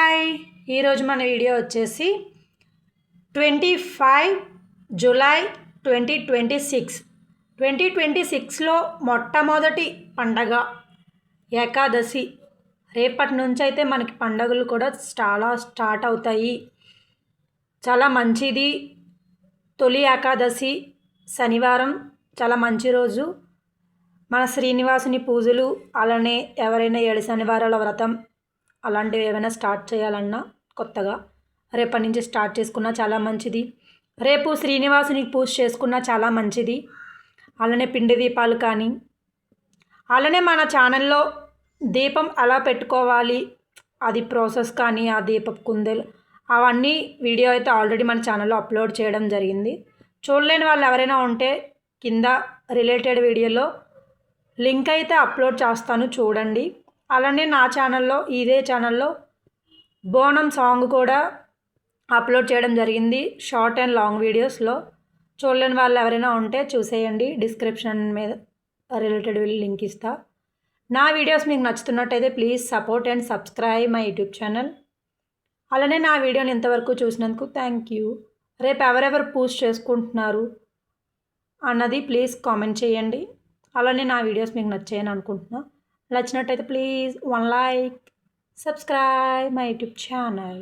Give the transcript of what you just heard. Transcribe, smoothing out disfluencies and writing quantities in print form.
Hi ఈరోజు మన video వచ్చేసి 25 జూలై 2026లో మొట్టమొదటి పండగ ఏకాదశి. రేపటి నుంచి అయితే మనకి పండగలు కూడా స్టార్ట్ అవుతాయి. చాలా మంచిది. తొలి ఏకాదశి శనివారం, చాలా మంచి రోజు. మన శ్రీనివాసుని పూజలు, అలానే ఎవరైనా 7 శనివారాల వ్రతం అలాంటివి ఏమైనా స్టార్ట్ చేయాలన్నా కొత్తగా రేపటి నుంచి స్టార్ట్ చేసుకున్నా చాలా మంచిది. రేపు శ్రీనివాసునికి పూజ చేసుకున్నా చాలా మంచిది. అలానే పిండి దీపాలు కానీ, అలానే మన ఛానల్లో దీపం ఎలా పెట్టుకోవాలి అది ప్రాసెస్ కానీ, ఆ దీపపు కుందెలు అవన్నీ వీడియో అయితే ఆల్రెడీ మన ఛానల్లో అప్లోడ్ చేయడం జరిగింది. చూడలేని వాళ్ళు ఎవరైనా ఉంటే కింద రిలేటెడ్ వీడియోలో లింక్ అయితే అప్లోడ్ చేస్తాను, చూడండి. అలానే నా ఛానల్లో, ఇదే ఛానల్లో బోనం సాంగ్ కూడా అప్లోడ్ చేయడం జరిగింది, షార్ట్ అండ్ లాంగ్ వీడియోస్లో. చూడలేని వాళ్ళు ఎవరైనా ఉంటే చూసేయండి. డిస్క్రిప్షన్ మీద రిలేటెడ్ లింక్ ఇస్తా. నా వీడియోస్ మీకు నచ్చుతున్నట్టయితే please support and subscribe my YouTube channel. అలానే నా వీడియోని ఇంతవరకు చూసినందుకు థ్యాంక్ యూ. రేపు ఎవరెవరు పూజ చేసుకుంటున్నారు అన్నది ప్లీజ్ కామెంట్ చేయండి. అలానే నా వీడియోస్ మీకు నచ్చాయని అనుకుంటున్నా. నచ్చినట్టయితే please 1 like, subscribe my YouTube channel.